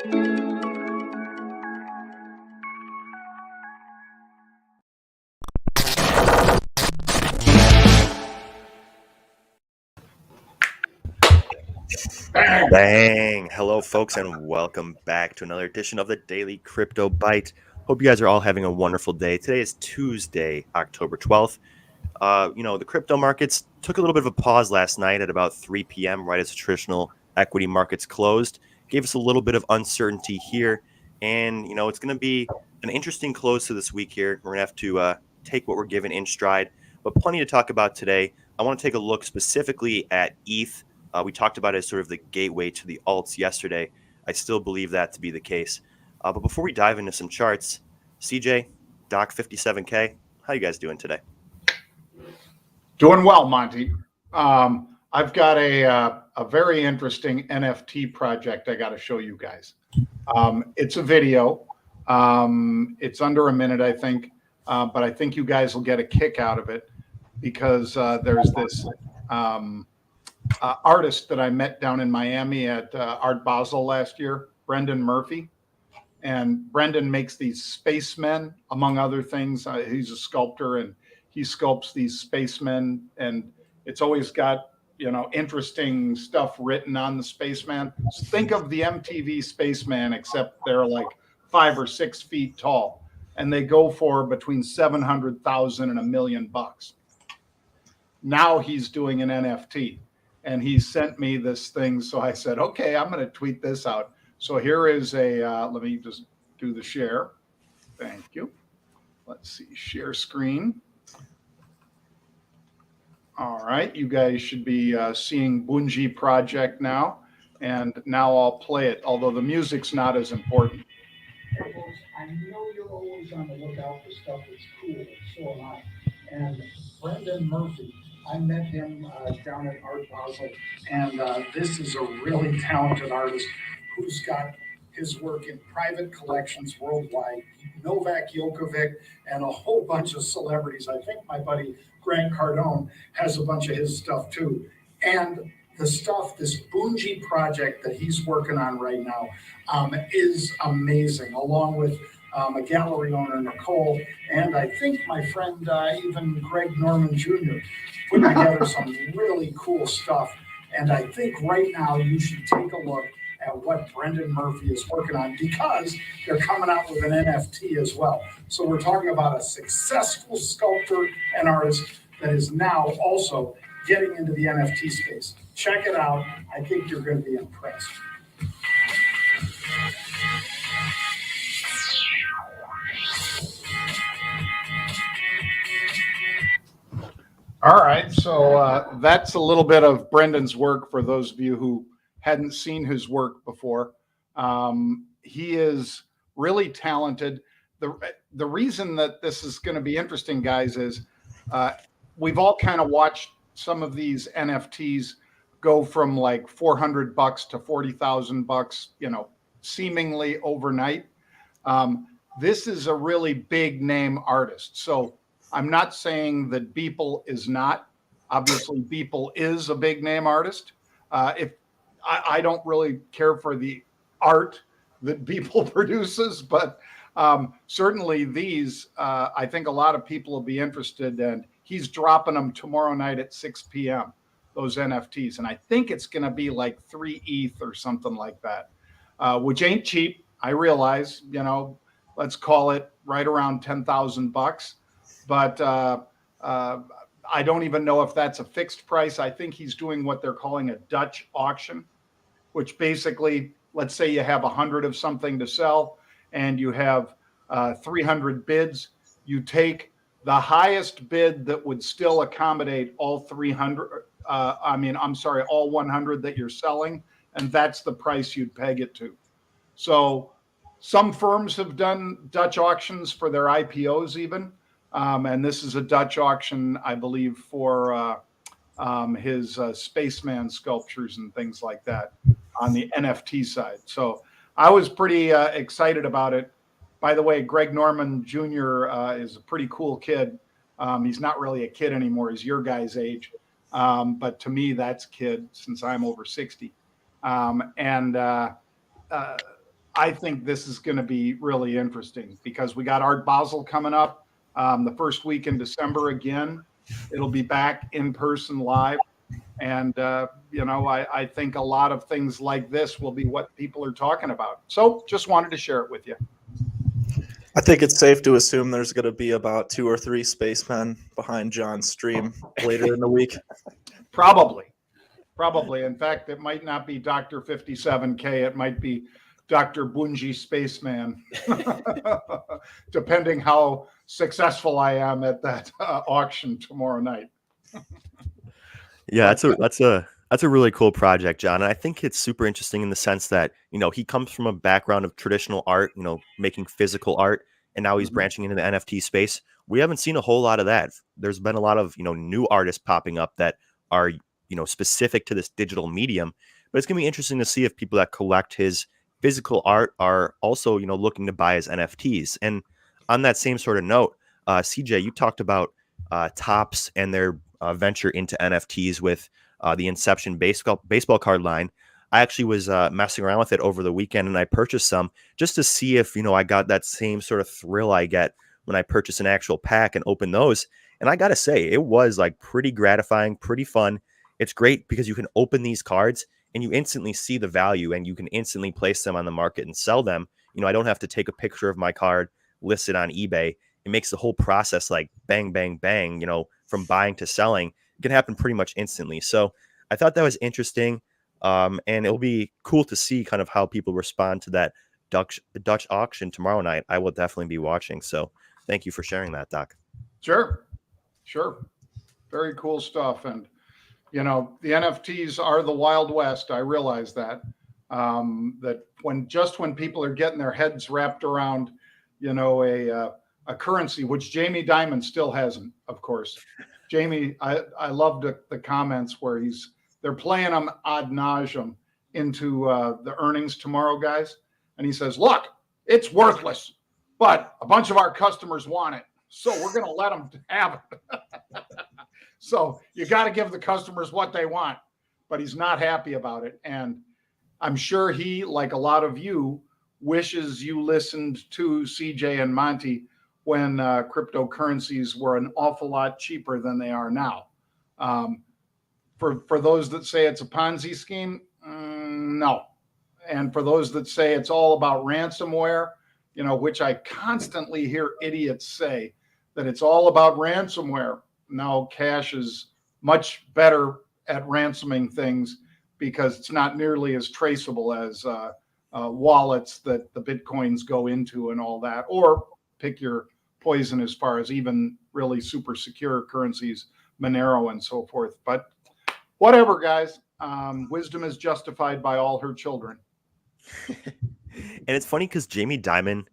Bang! Hello, folks, and welcome back to another edition of the Daily Crypto Byte. Hope you guys are all having a wonderful day. Today is Tuesday, October 12th. The crypto markets took a little bit of a pause last night at about 3 p.m., right as the traditional equity markets closed. Gave us a little bit of uncertainty here, and, it's going to be an interesting close to this week here. We're going to have to take what we're given in stride, but plenty to talk about today. I want to take a look specifically at ETH. We talked about it as sort of the gateway to the alts yesterday. I still believe that to be the case. But before we dive into some charts, CJ, Doc 57K, how you guys doing today? Doing well, Monty. I've got a very interesting NFT project I got to show you guys. It's a video. It's under a minute, I think, but I think you guys will get a kick out of it because there's this artist that I met down in Miami at Art Basel last year, Brendan Murphy. And Brendan makes these spacemen, among other things. He's a sculptor and he sculpts these spacemen, and it's always got, interesting stuff written on the spaceman. So think of the MTV Spaceman, except they're like 5 or 6 feet tall, and they go for between $700,000 and $1 million. Now he's doing an NFT, and he sent me this thing. So I said, okay, I'm going to tweet this out. So here is let me just do the share. Thank you. Let's see, share screen. All right, you guys should be seeing Bungie Project now. And now I'll play it, although the music's not as important. Hey folks, I know you're always on the lookout for stuff that's cool, so am I. And Brendan Murphy, I met him down at Art Basel, and this is a really talented artist who's got his work in private collections worldwide. Novak Djokovic and a whole bunch of celebrities. I think my buddy Grant Cardone has a bunch of his stuff too. And the stuff, this Bungie project that he's working on right now is amazing, along with a gallery owner, Nicole, and I think my friend, even Greg Norman Jr., putting together some really cool stuff. And I think right now you should take a look at what Brendan Murphy is working on, because they're coming out with an NFT as well. So we're talking about a successful sculptor and artist that is now also getting into the NFT space. Check it out. I think you're going to be impressed. All right, so that's a little bit of Brendan's work for those of you who hadn't seen his work before. He is really talented. The reason that this is going to be interesting, guys, is we've all kind of watched some of these NFTs go from like $400 to $40,000, seemingly overnight. This is a really big name artist. So I'm not saying that Beeple is not. Obviously, Beeple is a big name artist. I don't really care for the art that Beeple produces, but certainly these, I think a lot of people will be interested, and he's dropping them tomorrow night at 6 p.m., those NFTs. And I think it's going to be like 3 ETH or something like that, which ain't cheap. I realize, let's call it right around $10,000. But I don't even know if that's a fixed price. I think he's doing what they're calling a Dutch auction, which basically, let's say you have 100 of something to sell and you have 300 bids. You take the highest bid that would still accommodate all 300. All 100 that you're selling, and that's the price you'd peg it to. So some firms have done Dutch auctions for their IPOs even. And this is a Dutch auction, I believe, for his spaceman sculptures and things like that on the NFT side. So I was pretty excited about it. By the way, Greg Norman Jr. Is a pretty cool kid. He's not really a kid anymore. He's your guy's age. But to me, that's kid, since I'm over 60. I think this is going to be really interesting because we got Art Basel coming up the first week in December again. It'll be back in person live. And, I think a lot of things like this will be what people are talking about. So just wanted to share it with you. I think it's safe to assume there's going to be about 2 or 3 spacemen behind John's stream later in the week. Probably. In fact, it might not be Dr. 57K. It might be Dr. Bunji Spaceman, depending how successful I am at that auction tomorrow night. Yeah, that's a really cool project, John. And I think it's super interesting in the sense that, he comes from a background of traditional art, making physical art, and now he's branching into the NFT space. We haven't seen a whole lot of that. There's been a lot of, new artists popping up that are, specific to this digital medium. But it's going to be interesting to see if people that collect his physical art are also, looking to buy his NFTs. And on that same sort of note, CJ, you talked about Topps and their venture into NFTs with the Inception baseball card line. I actually was messing around with it over the weekend, and I purchased some just to see if, I got that same sort of thrill I get when I purchase an actual pack and open those. And I got to say, it was like pretty gratifying, pretty fun. It's great because you can open these cards and you instantly see the value and you can instantly place them on the market and sell them. I don't have to take a picture of my card, list it on eBay. It makes the whole process like bang, bang, bang, from buying to selling. It can happen pretty much instantly. So I thought that was interesting. And it'll be cool to see kind of how people respond to that Dutch auction tomorrow night. I will definitely be watching. So thank you for sharing that, Doc. Sure. Very cool stuff. And, the NFTs are the Wild West. I realize that. That when people are getting their heads wrapped around, a currency, which Jamie Dimon still hasn't, of course. Jamie, I loved the comments where they're playing them ad nauseum into the earnings tomorrow, guys. And he says, look, it's worthless, but a bunch of our customers want it. So we're going to let them have it. So you got to give the customers what they want, but he's not happy about it. And I'm sure he, like a lot of you, wishes you listened to CJ and Monty when cryptocurrencies were an awful lot cheaper than they are now. For those that say it's a Ponzi scheme, no. And for those that say it's all about ransomware, which I constantly hear idiots say that it's all about ransomware. Now Cash is much better at ransoming things because it's not nearly as traceable as wallets that the Bitcoins go into and all that, or pick your poison as far as even really super secure currencies, Monero and so forth. But whatever, guys, wisdom is justified by all her children. And it's funny because Jamie Dimon,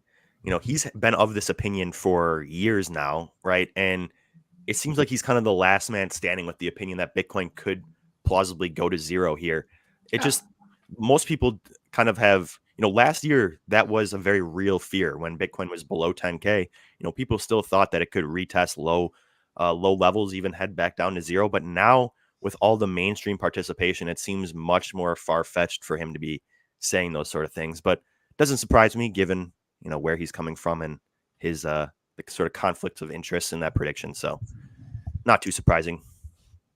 he's been of this opinion for years now, right? And it seems like he's kind of the last man standing with the opinion that Bitcoin could plausibly go to zero here. Most people kind of have, last year that was a very real fear when Bitcoin was below 10K. People still thought that it could retest low levels, even head back down to zero. But now with all the mainstream participation, it seems much more far-fetched for him to be saying those sort of things. But it doesn't surprise me given, where he's coming from and his the sort of conflicts of interest in that prediction. So not too surprising.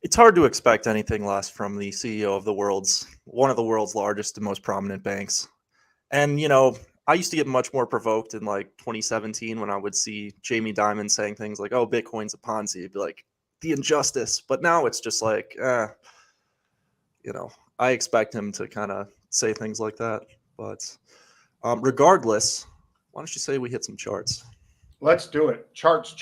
It's hard to expect anything less from the CEO of one of the world's largest and most prominent banks. And, I used to get much more provoked in like 2017 when I would see Jamie Dimon saying things like, oh, Bitcoin's a Ponzi. It'd be like the injustice. But now it's just like, I expect him to kind of say things like that. But regardless, why don't you say we hit some charts? Let's do it. Charts.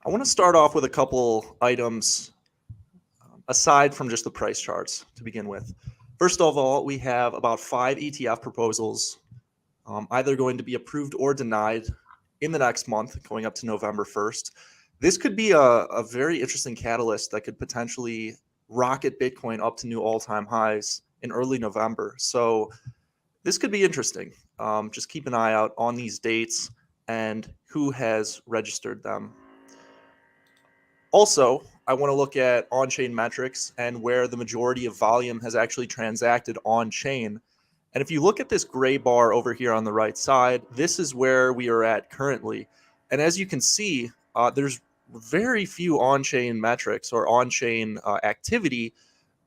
I want to start off with a couple items aside from just the price charts to begin with. First of all, we have about 5 ETF proposals, either going to be approved or denied in the next month, going up to November 1st. This could be a very interesting catalyst that could potentially rocket Bitcoin up to new all-time highs in early November. So this could be interesting. Just keep an eye out on these dates and who has registered them. Also, I want to look at on-chain metrics and where the majority of volume has actually transacted on-chain. And if you look at this gray bar over here on the right side, this is where we are at currently. And as you can see, there's very few on-chain metrics or on-chain activity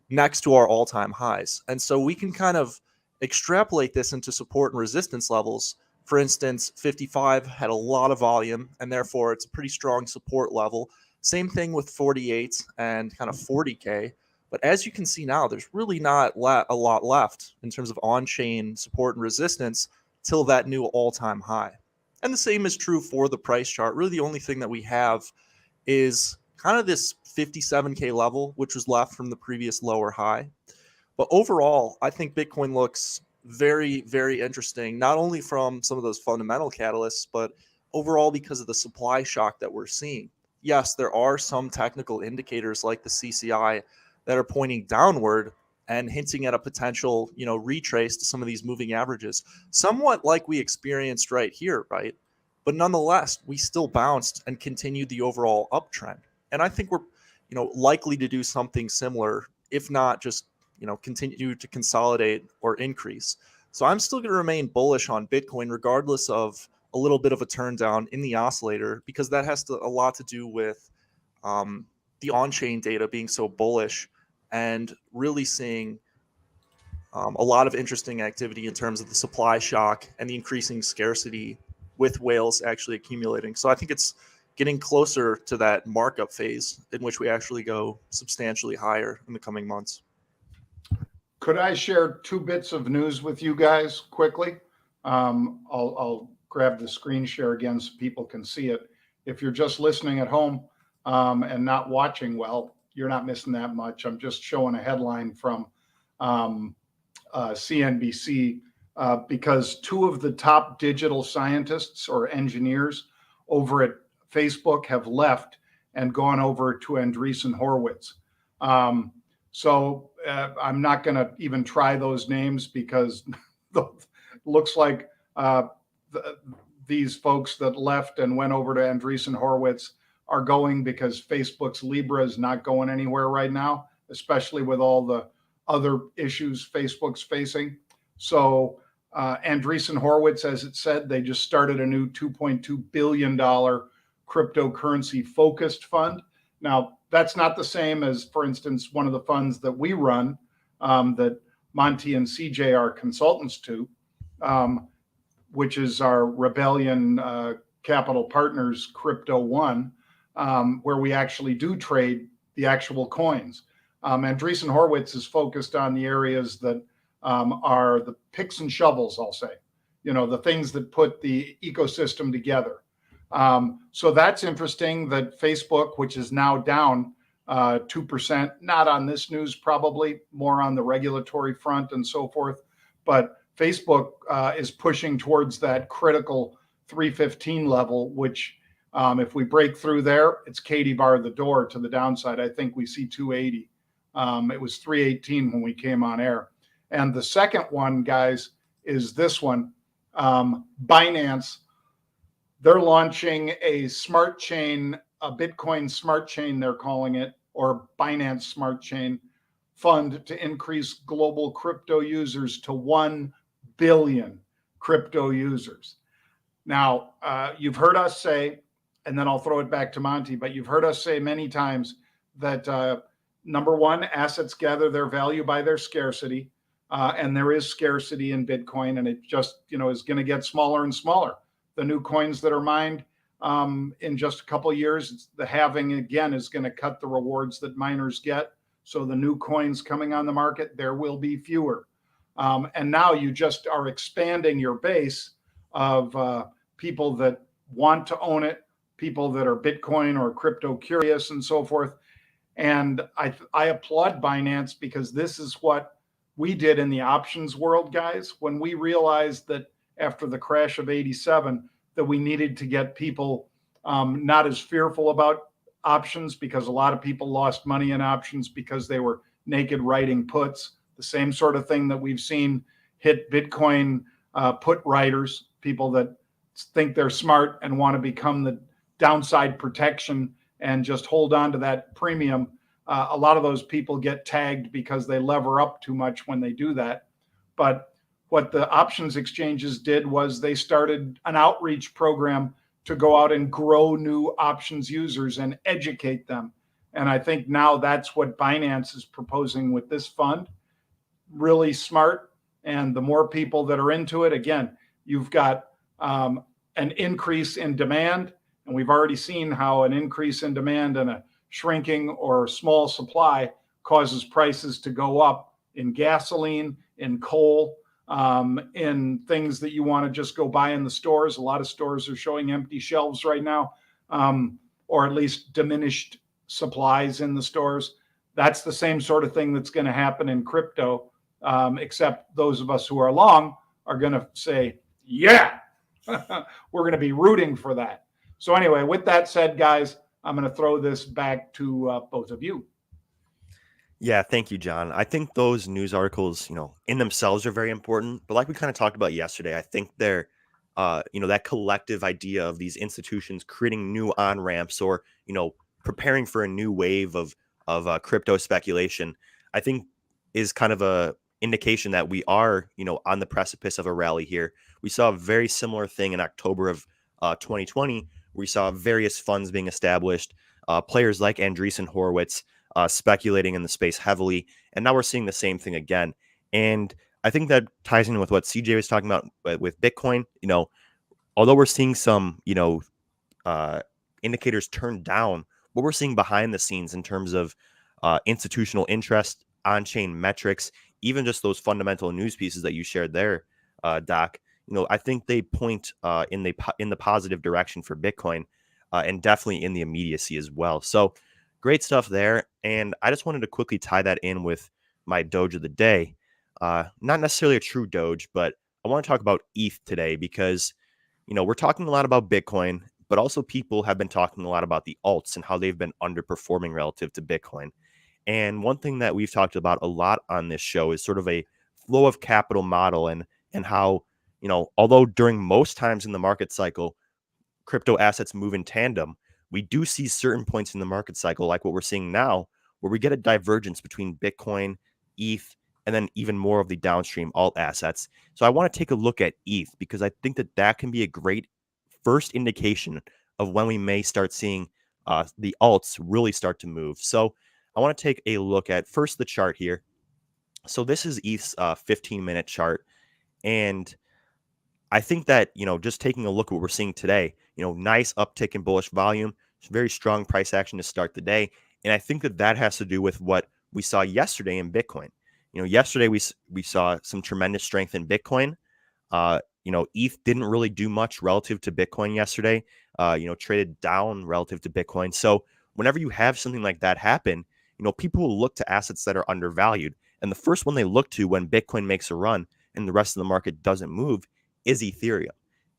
next to our all-time highs. And so we can kind of extrapolate this into support and resistance levels. For instance, 55 had a lot of volume, and therefore it's a pretty strong support level. Same thing with 48 and kind of 40K. But as you can see now, there's really not a lot left in terms of on-chain support and resistance till that new all-time high. And the same is true for the price chart. Really the only thing that we have is kind of this 57K level, which was left from the previous lower high. But overall, I think Bitcoin looks very, very interesting, not only from some of those fundamental catalysts, but overall because of the supply shock that we're seeing. Yes, there are some technical indicators like the CCI that are pointing downward and hinting at a potential, retrace to some of these moving averages, somewhat like we experienced right here, right? But nonetheless, we still bounced and continued the overall uptrend. And I think we're, likely to do something similar, if not just, continue to consolidate or increase. So I'm still going to remain bullish on Bitcoin, regardless of a little bit of a turn down in the oscillator, because that has a lot to do with the on-chain data being so bullish and really seeing a lot of interesting activity in terms of the supply shock and the increasing scarcity with whales actually accumulating. So I think it's getting closer to that markup phase in which we actually go substantially higher in the coming months. Could I share 2 bits of news with you guys quickly? I'll grab the screen share again so people can see it. If you're just listening at home and not watching, well, you're not missing that much. I'm just showing a headline from CNBC because 2 of the top digital scientists or engineers over at Facebook have left and gone over to Andreessen Horowitz. So I'm not going to even try those names because looks like these folks that left and went over to Andreessen Horowitz are going because Facebook's Libra is not going anywhere right now, especially with all the other issues Facebook's facing. So Andreessen Horowitz, as it said, they just started a new $2.2 billion cryptocurrency focused fund. Now, that's not the same as, for instance, one of the funds that we run that Monty and CJ are consultants to, which is our Rebellion Capital Partners Crypto One, where we actually do trade the actual coins. Andreessen Horowitz is focused on the areas that are the picks and shovels, I'll say, the things that put the ecosystem together. So that's interesting that Facebook, which is now down 2%, not on this news, probably more on the regulatory front and so forth. But Facebook is pushing towards that critical 315 level, which if we break through there, it's Katie bar the door to the downside. I think we see 280. It was 318 when we came on air. And the second one, guys, is this one. Binance, they're launching a smart chain, a Bitcoin smart chain, they're calling it, or Binance Smart Chain fund to increase global crypto users to 1 billion crypto users. Now, you've heard us say, and then I'll throw it back to Monty, but you've heard us say many times that number one, assets gather their value by their scarcity, and there is scarcity in Bitcoin, and it just is going to get smaller and smaller. The new coins that are mined in just a couple of years, the halving again is going to cut the rewards that miners get. So the new coins coming on the market, there will be fewer. And now you just are expanding your base of people that want to own it, people that are Bitcoin or crypto curious and so forth. And I applaud Binance because this is what we did in the options world, guys, when we realized that after the crash of 87, that we needed to get people not as fearful about options, because a lot of people lost money in options because they were naked writing puts, the same sort of thing that we've seen hit Bitcoin put writers, people that think they're smart and want to become the downside protection and just hold on to that premium. A lot of those people get tagged because they lever up too much when they do that. But what the options exchanges did was they started an outreach program to go out and grow new options users and educate them. And I think now that's what Binance is proposing with this fund. Really smart. And the more people that are into it, again, you've got an increase in demand. And we've already seen how an increase in demand and a shrinking or small supply causes prices to go up in gasoline, in coal, in things that you want to just go buy in the stores. A lot of stores are showing empty shelves right now, or at least diminished supplies in the stores. That's the same sort of thing that's going to happen in crypto, except those of us who are long are going to say, yeah, we're going to be rooting for that. So anyway, with that said, guys, I'm going to throw this back to both of you. Yeah, thank you, John. I think those news articles, in themselves are very important. But like we kind of talked about yesterday, I think they're, that collective idea of these institutions creating new on ramps or, preparing for a new wave of crypto speculation, I think is kind of a indication that we are, on the precipice of a rally here. We saw a very similar thing in October of 2020. We saw various funds being established, players like Andreessen Horowitz speculating in the space heavily, and now we're seeing the same thing again. And I think that ties in with what CJ was talking about with Bitcoin. Although we're seeing some, indicators turn down, what we're seeing behind the scenes in terms of institutional interest, on-chain metrics, even just those fundamental news pieces that you shared there, Doc. I think they point in the positive direction for Bitcoin, and definitely in the immediacy as well. So great stuff there. And I just wanted to quickly tie that in with my Doge of the day. Not necessarily a true Doge, but I want to talk about ETH today because, we're talking a lot about Bitcoin, but also people have been talking a lot about the alts and how they've been underperforming relative to Bitcoin. And one thing that we've talked about a lot on this show is sort of a flow of capital model and how, although during most times in the market cycle, crypto assets move in tandem, we do see certain points in the market cycle, like what we're seeing now, where we get a divergence between Bitcoin, ETH, and then even more of the downstream alt assets. So I want to take a look at ETH because I think that can be a great first indication of when we may start seeing the alts really start to move. So I want to take a look at first the chart here. So this is ETH's 15-minute chart. And I think that, just taking a look at what we're seeing today, nice uptick in bullish volume, very strong price action to start the day. And I think that has to do with what we saw yesterday in Bitcoin. Yesterday we saw some tremendous strength in Bitcoin. ETH didn't really do much relative to Bitcoin yesterday, traded down relative to Bitcoin. So whenever you have something like that happen, people will look to assets that are undervalued. And the first one they look to when Bitcoin makes a run and the rest of the market doesn't move is Ethereum.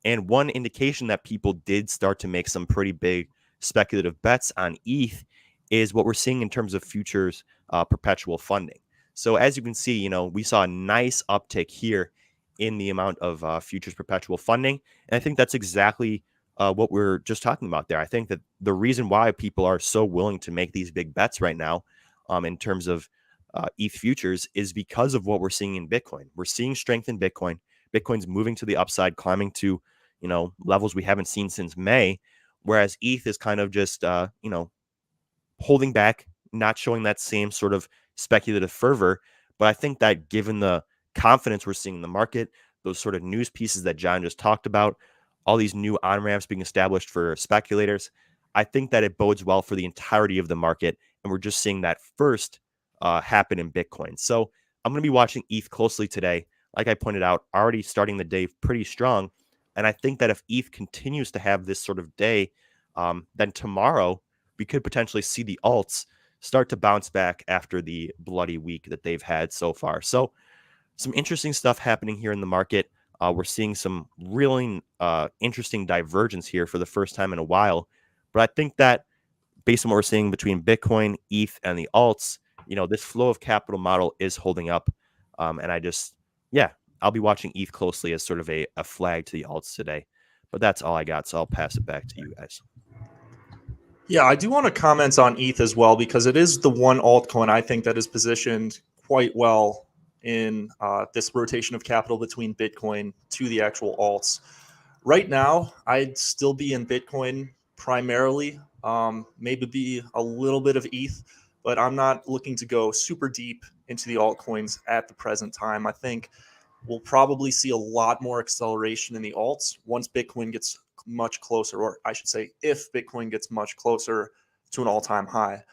And one indication that people did start to make some pretty big speculative bets on ETH is what we're seeing in terms of futures perpetual funding. So as you can see, we saw a nice uptick here in the amount of futures perpetual funding. And I think that's exactly what we're just talking about there. I think that the reason why people are so willing to make these big bets right now in terms of ETH futures is because of what we're seeing in Bitcoin. We're seeing strength in Bitcoin. Bitcoin's moving to the upside, climbing to, levels we haven't seen since May, whereas ETH is kind of just, holding back, not showing that same sort of speculative fervor. But I think that given the confidence we're seeing in the market, those sort of news pieces that John just talked about, all these new on-ramps being established for speculators, I think that it bodes well for the entirety of the market. And we're just seeing that first happen in Bitcoin. So I'm going to be watching ETH closely today. Like I pointed out, already starting the day pretty strong. And I think that if ETH continues to have this sort of day, then tomorrow we could potentially see the alts start to bounce back after the bloody week that they've had so far. So some interesting stuff happening here in the market. We're seeing some really interesting divergence here for the first time in a while. But I think that based on what we're seeing between Bitcoin, ETH, and the alts, this flow of capital model is holding up. And I'll be watching ETH closely as sort of a flag to the alts today. But that's all I got. So I'll pass it back to you guys. Yeah, I do want to comment on ETH as well, because it is the one altcoin I think that is positioned quite well in this rotation of capital between Bitcoin to the actual alts. Right now, I'd still be in Bitcoin primarily, maybe be a little bit of ETH, but I'm not looking to go super deep into the altcoins at the present time. I think we'll probably see a lot more acceleration in the alts once Bitcoin gets much closer, or I should say, if Bitcoin gets much closer to an all-time high.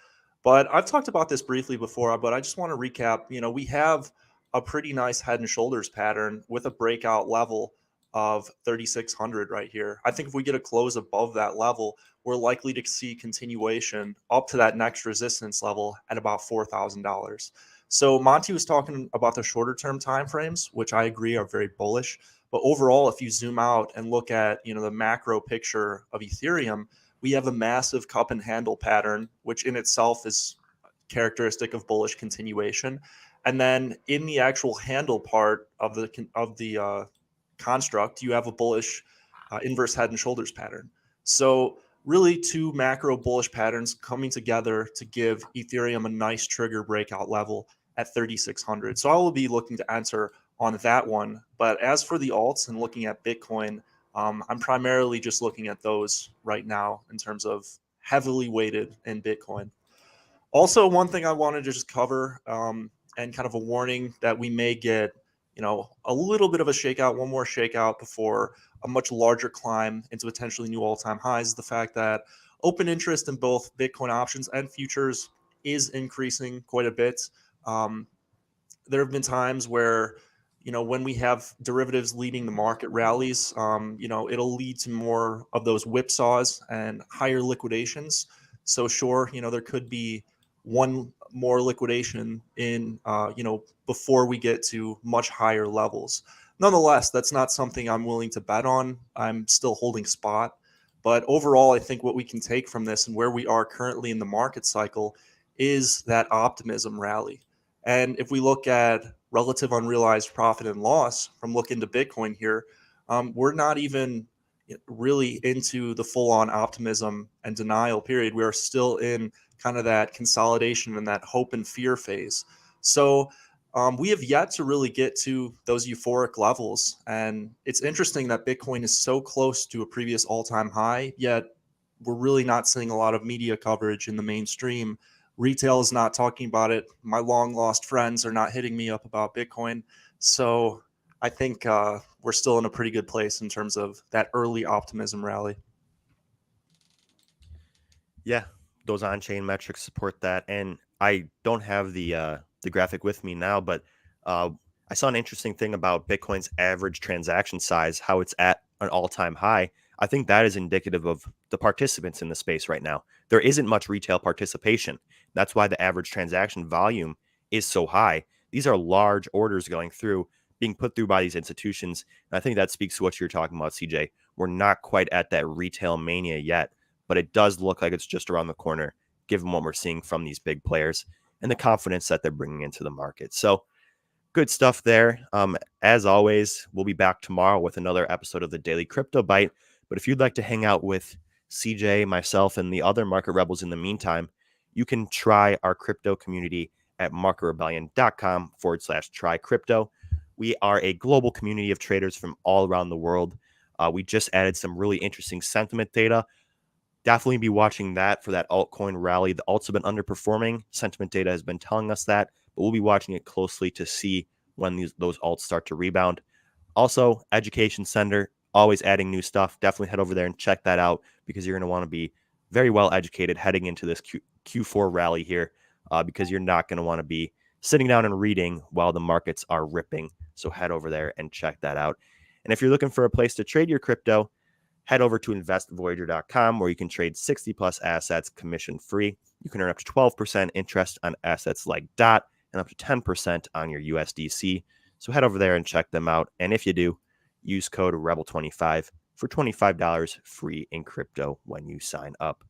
But I've talked about this briefly before, but I just want to recap. We have a pretty nice head and shoulders pattern with a breakout level of 3,600 right here. I think if we get a close above that level, we're likely to see continuation up to that next resistance level at about $4,000. So Monty was talking about the shorter term timeframes, which I agree are very bullish. But overall, if you zoom out and look at the macro picture of Ethereum, we have a massive cup and handle pattern, which in itself is characteristic of bullish continuation. And then in the actual handle part of the construct, you have a bullish inverse head and shoulders pattern. So really two macro bullish patterns coming together to give Ethereum a nice trigger breakout level at 3,600. So I will be looking to enter on that one. But as for the alts and looking at Bitcoin, I'm primarily just looking at those right now in terms of heavily weighted in Bitcoin. Also, one thing I wanted to just cover, and kind of a warning that we may get, a little bit of a shakeout, one more shakeout before a much larger climb into potentially new all-time highs, is the fact that open interest in both Bitcoin options and futures is increasing quite a bit. There have been times where, when we have derivatives leading the market rallies, it'll lead to more of those whipsaws and higher liquidations. So sure, there could be one more liquidation in, before we get to much higher levels. Nonetheless, that's not something I'm willing to bet on. I'm still holding spot. But overall, I think what we can take from this and where we are currently in the market cycle is that optimism rally. And if we look at relative unrealized profit and loss from looking to Bitcoin here, we're not even really into the full-on optimism and denial period. We are still in kind of that consolidation and that hope and fear phase. So we have yet to really get to those euphoric levels. And it's interesting that Bitcoin is so close to a previous all-time high, yet we're really not seeing a lot of media coverage in the mainstream. Retail is not talking about it. My long lost friends are not hitting me up about Bitcoin. So I think we're still in a pretty good place in terms of that early optimism rally. Yeah, those on-chain metrics support that. And I don't have the graphic with me now, but I saw an interesting thing about Bitcoin's average transaction size, how it's at an all-time high. I think that is indicative of the participants in the space right now. There isn't much retail participation. That's why the average transaction volume is so high. These are large orders going through, being put through by these institutions. And I think that speaks to what you're talking about, CJ. We're not quite at that retail mania yet, but it does look like it's just around the corner, given what we're seeing from these big players and the confidence that they're bringing into the market. So good stuff there. As always, we'll be back tomorrow with another episode of the Daily Crypto Byte. But if you'd like to hang out with CJ, myself, and the other market rebels in the meantime, you can try our crypto community at marketrebellion.com/try crypto. We are a global community of traders from all around the world. We just added some really interesting sentiment data. Definitely be watching that for that altcoin rally. The alts have been underperforming. Sentiment data has been telling us that, but we'll be watching it closely to see when those alts start to rebound. Also, Education Center, always adding new stuff. Definitely head over there and check that out because you're going to want to be very well educated heading into this Q4 rally here because you're not going to want to be sitting down and reading while the markets are ripping. So head over there and check that out. And if you're looking for a place to trade your crypto, head over to investvoyager.com where you can trade 60 plus assets commission free. You can earn up to 12% interest on assets like DOT and up to 10% on your USDC. So head over there and check them out. And if you do, use code REBEL25 for $25 free in crypto when you sign up.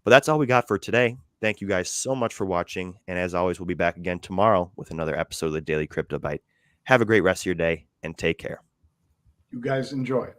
But that's all we got for today. Thank you guys so much for watching. And as always, we'll be back again tomorrow with another episode of the Daily Crypto Byte. Have a great rest of your day and take care. You guys enjoy.